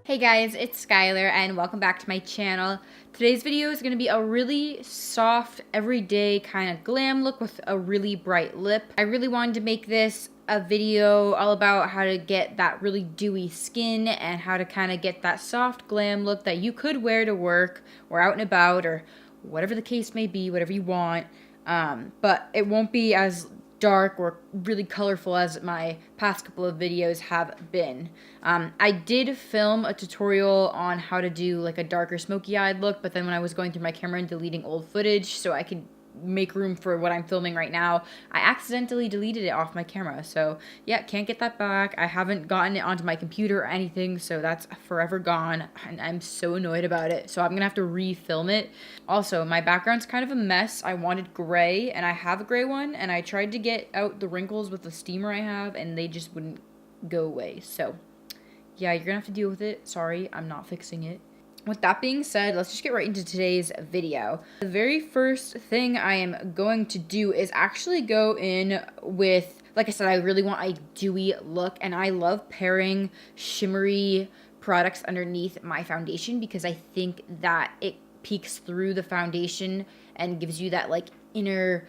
Hey guys, it's Skylar and welcome back to my channel. Today's video is going to be a really soft, everyday kind of glam look with a really bright lip. I really wanted to make this a video all about how to get that really dewy skin and how to kind of get that soft glam look that you could wear to work or out and about or whatever the case may be, whatever you want. But it won't be as dark or really colorful as my past couple of videos have been. I did film a tutorial on how to do like a darker smoky eyed look, but then when I was going through my camera and deleting old footage so I could make room for what I'm filming right now, I accidentally deleted it off my camera. So yeah, can't get that back. I haven't gotten it onto my computer or anything, so that's forever gone and I'm so annoyed about it. So I'm gonna have to refilm it. Also, my background's kind of a mess. I wanted gray and I have a gray one, and I tried to get out the wrinkles with the steamer I have and they just wouldn't go away. So yeah, you're gonna have to deal with it. Sorry, I'm not fixing it. With that being said, let's just get right into today's video. The very first thing I am going to do is actually go in with, like I said, I really want a dewy look, and I love pairing shimmery products underneath my foundation because I think that it peeks through the foundation and gives you that like inner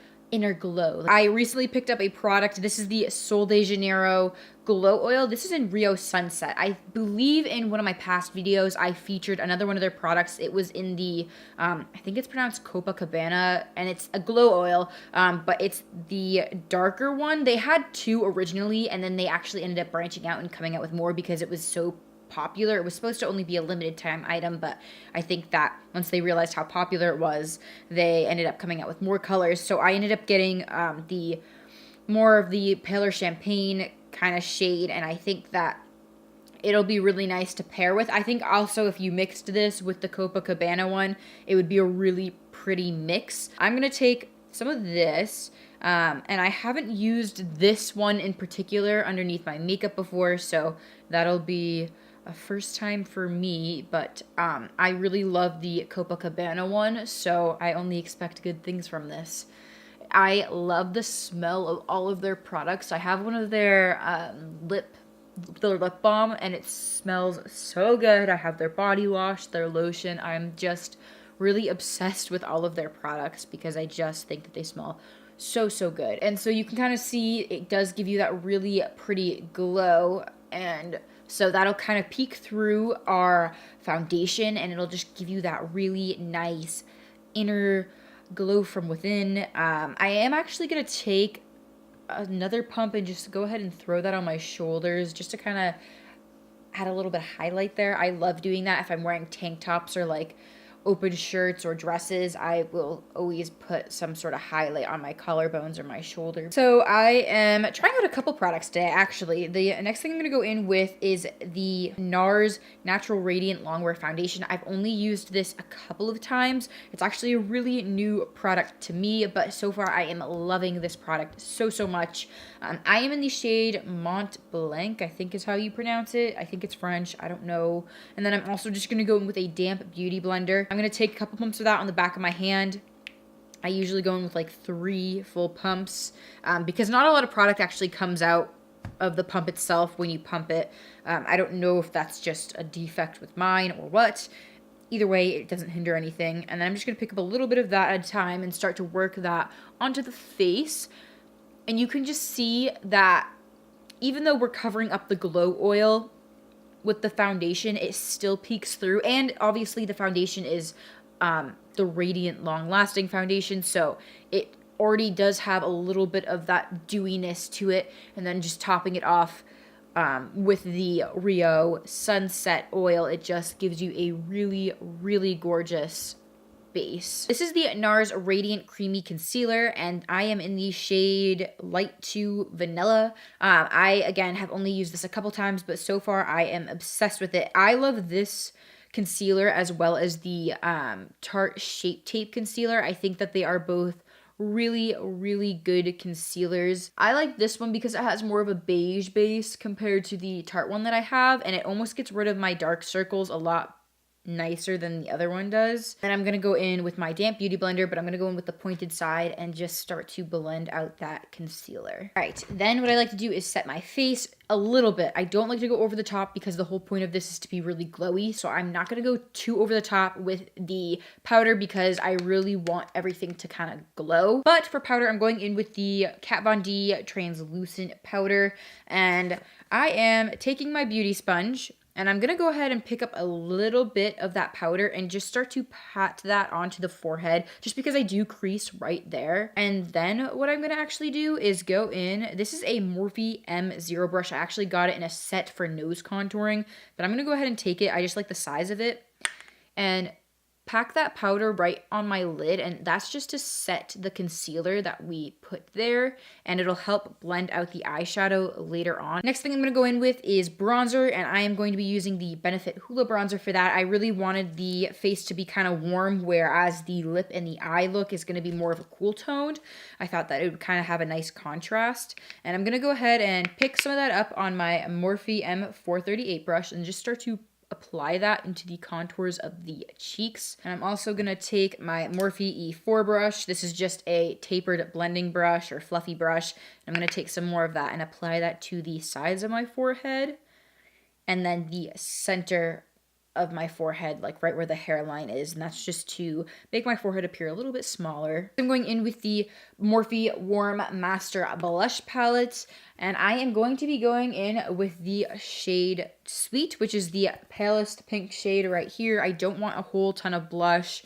glow. I recently picked up a product. This is the Sol de Janeiro Glow Oil. This is in Rio Sunset. I believe in one of my past videos I featured another one of their products. It was in the, I think it's pronounced Copacabana, and it's a glow oil, but it's the darker one. They had two originally, and then they actually ended up branching out and coming out with more because it was so popular. It was supposed to only be a limited time item, but I think that once they realized how popular it was, they ended up coming out with more colors. So I ended up getting the more of the paler champagne kind of shade, and I think that it'll be really nice to pair with. I think also if you mixed this with the Copacabana one, it would be a really pretty mix. I'm gonna take some of this, and I haven't used this one in particular underneath my makeup before, so that'll be a first time for me, but I really love the Copacabana one, so I only expect good things from this. I love the smell of all of their products. I have one of their lip balm, and it smells so good. I have their body wash, their lotion. I'm just really obsessed with all of their products because I just think that they smell so good. And so you can kind of see it does give you that really pretty glow, and so that'll kind of peek through our foundation and it'll just give you that really nice inner glow from within. I am actually going to take another pump and just go ahead and throw that on my shoulders just to kind of add a little bit of highlight there. I love doing that if I'm wearing tank tops or like open shirts or dresses. I will always put some sort of highlight on my collarbones or my shoulder. So I am trying out a couple products today, actually. The next thing I'm going to go in with is the Nars Natural Radiant Longwear Foundation. I've only used this a couple of times. It's actually a really new product to me, but so far I am loving this product so much. I am in the shade Mont Blanc, I think is how you pronounce it. I think it's French. I don't know. And then I'm also just going to go in with a damp beauty blender. I'm going to take a couple pumps of that on the back of my hand. I usually go in with like 3 full pumps because not a lot of product actually comes out of the pump itself when you pump it. I don't know if that's just a defect with mine or what. Either way, it doesn't hinder anything. And then I'm just going to pick up a little bit of that at a time and start to work that onto the face. And you can just see that even though we're covering up the glow oil with the foundation, it still peeks through. And obviously the foundation is the Radiant Long Lasting Foundation, so it already does have a little bit of that dewiness to it. And then just topping it off with the Rio Sunset oil, it just gives you a really gorgeous base. This is the Nars Radiant Creamy Concealer, and I am in the shade Light to Vanilla. I, again, have only used this a couple times, but so far I am obsessed with it. I love this concealer as well as the Tarte Shape Tape Concealer. I think that they are both really good concealers. I like this one because it has more of a beige base compared to the Tarte one that I have, and it almost gets rid of my dark circles a lot nicer than the other one does. Then I'm going to go in with my damp beauty blender, but I'm going to go in with the pointed side and just start to blend out that concealer. All right, then what I like to do is set my face a little bit. I don't like to go over the top because the whole point of this is to be really glowy. So I'm not going to go too over the top with the powder because I really want everything to kind of glow. But for powder, I'm going in with the Kat Von D translucent powder, and I am taking my beauty sponge and I'm going to go ahead and pick up a little bit of that powder and just start to pat that onto the forehead just because I do crease right there. And then what I'm going to actually do is go in. This is a Morphe M0 brush. I actually got it in a set for nose contouring, but I'm going to go ahead and take it. I just like the size of it and pack that powder right on my lid, and that's just to set the concealer that we put there, and it'll help blend out the eyeshadow later on. Next thing I'm going to go in with is bronzer, and I am going to be using the Benefit Hoola bronzer for that. I really wanted the face to be kind of warm, whereas the lip and the eye look is going to be more of a cool toned. I thought that it would kind of have a nice contrast, and I'm going to go ahead and pick some of that up on my Morphe M438 brush and just start to apply that into the contours of the cheeks. And I'm also going to take my Morphe E4 brush. This is just a tapered blending brush or fluffy brush. I'm going to take some more of that and apply that to the sides of my forehead and then the center of my forehead, like right where the hairline is, and that's just to make my forehead appear a little bit smaller. I'm going in with the Morphe Warm Master Blush Palette, and I am going to be going in with the shade Sweet, which is the palest pink shade right here. I don't want a whole ton of blush,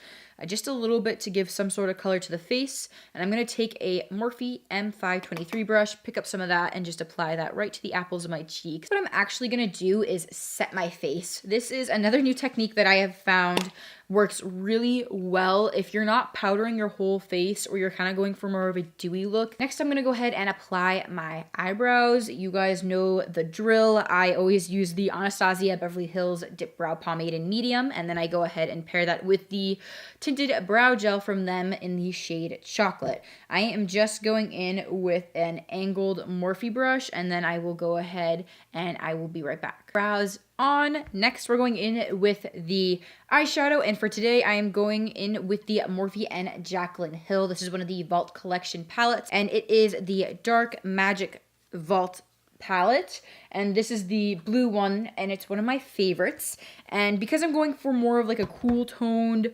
just a little bit to give some sort of color to the face. And I'm going to take a Morphe M523 brush, pick up some of that, and just apply that right to the apples of my cheeks. What I'm actually going to do is set my face. This is another new technique that I have found works really well if you're not powdering your whole face or you're kind of going for more of a dewy look. Next, I'm going to go ahead and apply my eyebrows. You guys know the drill. I always use the Anastasia Beverly Hills Dip Brow Pomade in medium, and then I go ahead and pair that with the Tinted Brow Gel from them in the shade Chocolate. I am just going in with an angled Morphe brush, and then I will go ahead and I will be right back. Brows on. Next, we're going in with the eyeshadow, and for today, I am going in with the Morphe and Jaclyn Hill. This is one of the Vault Collection palettes, and it is the Dark Magic Vault palette, and this is the blue one, and it's one of my favorites. And because I'm going for more of like a cool toned,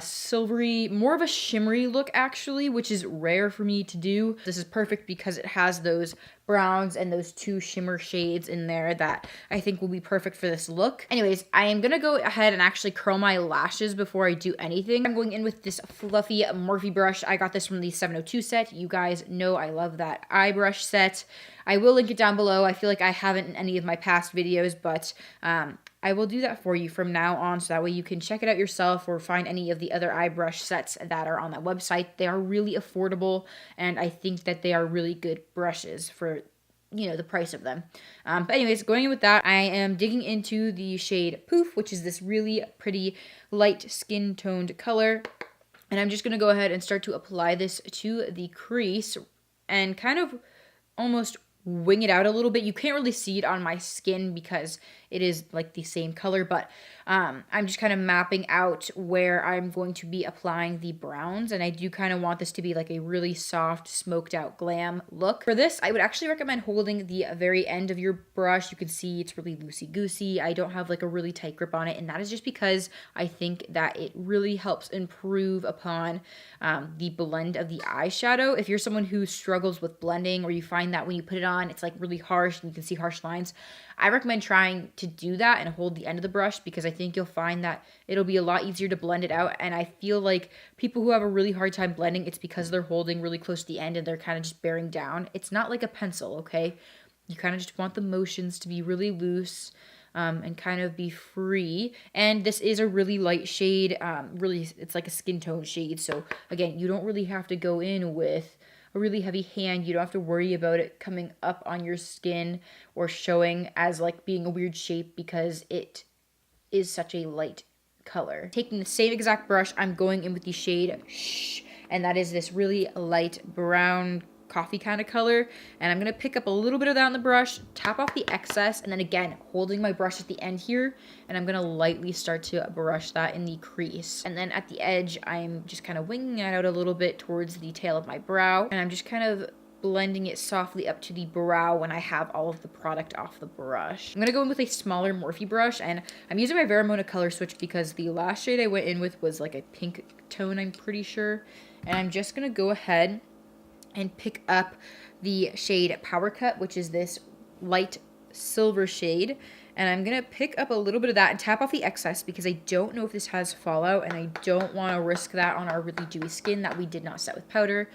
silvery, more of a shimmery look actually, which is rare for me to do, this is perfect because it has those browns and those two shimmer shades in there that I think will be perfect for this look. Anyways, I am gonna go ahead and actually curl my lashes before I do anything. I'm going in with this fluffy Morphe brush. I got this from the 702 set. You guys know I love that eye brush set. I will link it down below. I feel like I haven't in any of my past videos, but I will do that for you from now on, so that way you can check it out yourself or find any of the other eye brush sets that are on that website. They are really affordable, and I think that they are really good brushes for, you know, the price of them. But anyways, going in with that, I am digging into the shade Poof, which is this really pretty light skin toned color. And I'm just going to go ahead and start to apply this to the crease and kind of almost wing it out a little bit. You can't really see it on my skin because it is like the same color, but I'm just kind of mapping out where I'm going to be applying the browns, and I do kind of want this to be like a really soft, smoked out glam look. For this, I would actually recommend holding the very end of your brush. You can see it's really loosey-goosey. I don't have like a really tight grip on it, and that is just because I think that it really helps improve upon the blend of the eyeshadow. If you're someone who struggles with blending, or you find that when you put it on, it's like really harsh and you can see harsh lines, I recommend trying to do that and hold the end of the brush, because I think you'll find that it'll be a lot easier to blend it out. And I feel like people who have a really hard time blending, it's because they're holding really close to the end and they're kind of just bearing down. It's not like a pencil, okay? You kind of just want the motions to be really loose and kind of be free. And this is a really light shade. Really, it's like a skin tone shade. So again, you don't really have to go in with a really heavy hand. You don't have to worry about it coming up on your skin or showing as like being a weird shape, because it is such a light color. Taking the same exact brush, I'm going in with the shade Shh, and that is this really light brown coffee kind of color. And I'm going to pick up a little bit of that on the brush, tap off the excess, and then again, holding my brush at the end here, and I'm going to lightly start to brush that in the crease. And then at the edge, I'm just kind of winging it out a little bit towards the tail of my brow, and I'm just kind of blending it softly up to the brow when I have all of the product off the brush. I'm going to go in with a smaller Morphe brush, and I'm using my Veramona color switch because the last shade I went in with was like a pink tone, I'm pretty sure. And I'm just going to go ahead and pick up the shade Power Cut, which is this light silver shade. And I'm going to pick up a little bit of that and tap off the excess because I don't know if this has fallout, and I don't want to risk that on our really dewy skin that we did not set with powder.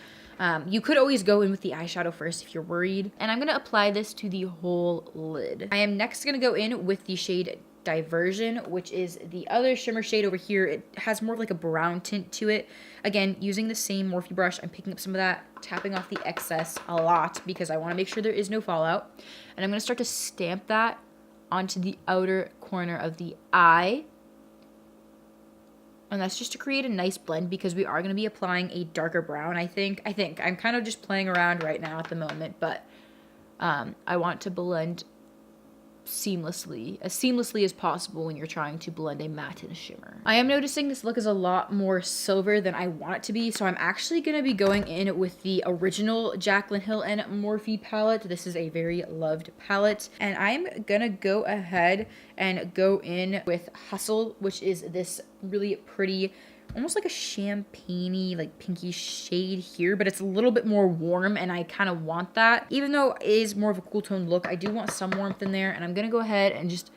You could always go in with the eyeshadow first if you're worried. And I'm going to apply this to the whole lid. I am next going to go in with the shade Diversion, which is the other shimmer shade over here. It has more of like a brown tint to it. Again, using the same Morphe brush, I'm picking up some of that, tapping off the excess a lot because I want to make sure there is no fallout. And I'm going to start to stamp that onto the outer corner of the eye. And that's just to create a nice blend because we are going to be applying a darker brown, I think. I'm kind of just playing around right now at the moment, but I want to blend seamlessly as possible when you're trying to blend a matte and a shimmer. I am noticing this look is a lot more silver than I want it to be, so I'm actually going to be going in with the original Jaclyn Hill and Morphe palette. This is a very loved palette, and I'm going to go ahead and go in with Hustle, which is this really pretty, almost like a champagne-y, like pinky shade here, but it's a little bit more warm, and I kind of want that. Even though it is more of a cool tone look, I do want some warmth in there, and I'm gonna go ahead and just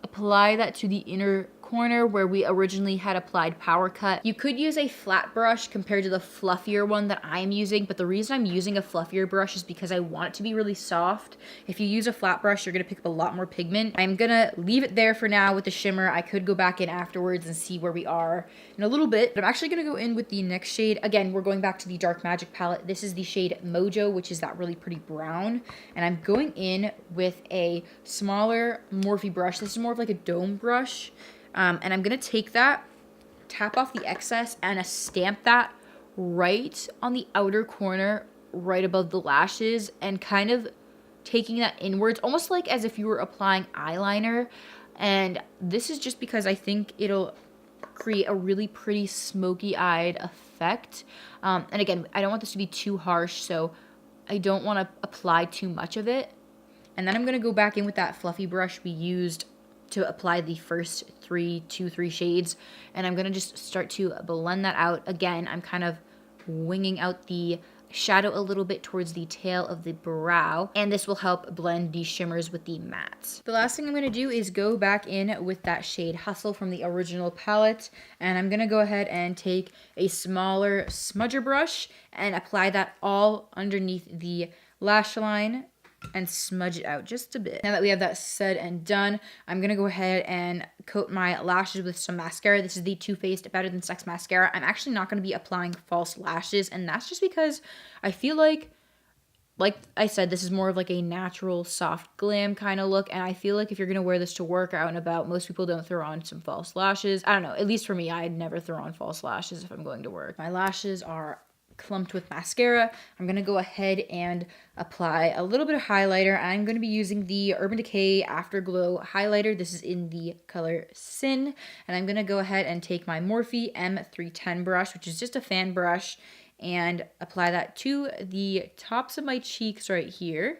apply that to the inner corner where we originally had applied Power Cut. You could use a flat brush compared to the fluffier one that I am using, but the reason I'm using a fluffier brush is because I want it to be really soft. If you use a flat brush, you're gonna pick up a lot more pigment. I'm gonna leave it there for now with the shimmer. I could go back in afterwards and see where we are in a little bit, but I'm actually gonna go in with the next shade. Again, we're going back to the Dark Magic palette. This is the shade Mojo, which is that really pretty brown, and I'm going in with a smaller Morphe brush. This is more of like a dome brush. And I'm going to take that, tap off the excess, and stamp that right on the outer corner, right above the lashes, and kind of taking that inwards, almost like as if you were applying eyeliner. And this is just because I think it'll create a really pretty smoky-eyed effect. And again, I don't want this to be too harsh, so I don't want to apply too much of it. And then I'm going to go back in with that fluffy brush we used to apply the first three shades, and I'm gonna just start to blend that out. Again, I'm kind of winging out the shadow a little bit towards the tail of the brow, and this will help blend the shimmers with the mattes. The last thing I'm gonna do is go back in with that shade Hustle from the original palette, and I'm gonna go ahead and take a smaller smudger brush and apply that all underneath the lash line and smudge it out just a bit. Now that we have that said and done, I'm gonna go ahead and coat my lashes with some mascara. This is the Too Faced Better Than Sex mascara. I'm actually not gonna be applying false lashes, and that's just because I feel like I said, this is more of like a natural, soft glam kind of look, and I feel like if you're gonna wear this to work out and about, most people don't throw on some false lashes. I don't know, at least for me, I'd never throw on false lashes if I'm going to work. My lashes are clumped with mascara. I'm going to go ahead and apply a little bit of highlighter. I'm going to be using the Urban Decay Afterglow highlighter. This is in the color Sin, and I'm going to go ahead and take my Morphe M310 brush, which is just a fan brush, and apply that to the tops of my cheeks right here,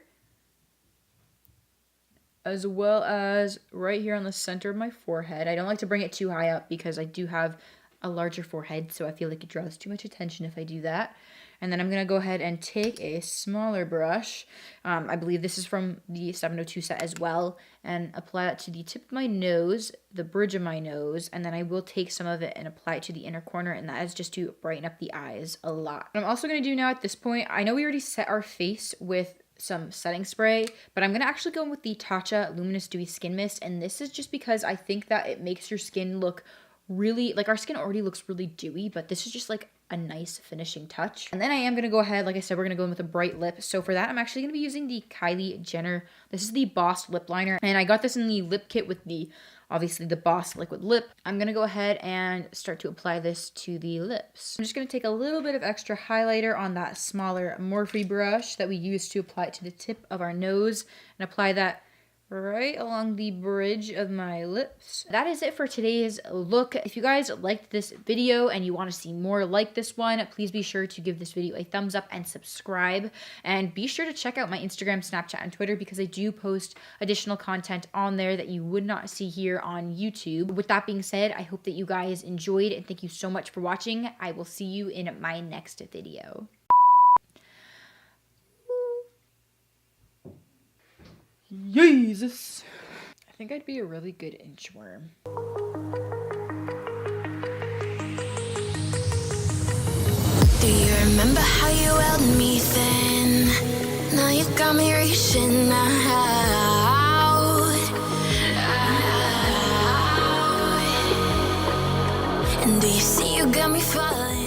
as well as right here on the center of my forehead. I don't like to bring it too high up because I do have a larger forehead, so I feel like it draws too much attention if I do that. And then I'm going to go ahead and take a smaller brush. I believe this is from the 702 set as well, and apply that to the tip of my nose, the bridge of my nose, and then I will take some of it and apply it to the inner corner, and that is just to brighten up the eyes a lot. What I'm also going to do now at this point, I know we already set our face with some setting spray, but I'm going to actually go in with the Tatcha Luminous Dewy Skin Mist, and this is just because I think that it makes your skin look really, like, our skin already looks really dewy, but this is just like a nice finishing touch. And then I am going to go ahead, like I said, we're going to go in with a bright lip. So for that, I'm actually going to be using the Kylie Jenner. This is the Boss lip liner, and I got this in the lip kit with the, obviously, the Boss liquid lip. I'm going to go ahead and start to apply this to the lips. I'm just going to take a little bit of extra highlighter on that smaller Morphe brush that we use to apply it to the tip of our nose and apply that right along the bridge of my lips. That is it for today's look. If you guys liked this video and you want to see more like this one, please be sure to give this video a thumbs up and subscribe. And be sure to check out my Instagram, Snapchat, and Twitter because I do post additional content on there that you would not see here on YouTube. With that being said, I hope that you guys enjoyed and thank you so much for watching. I will see you in my next video. Jesus. I think I'd be a really good inchworm. Do you remember how you held me then? Now you got me reaching out. And do you see you got me falling?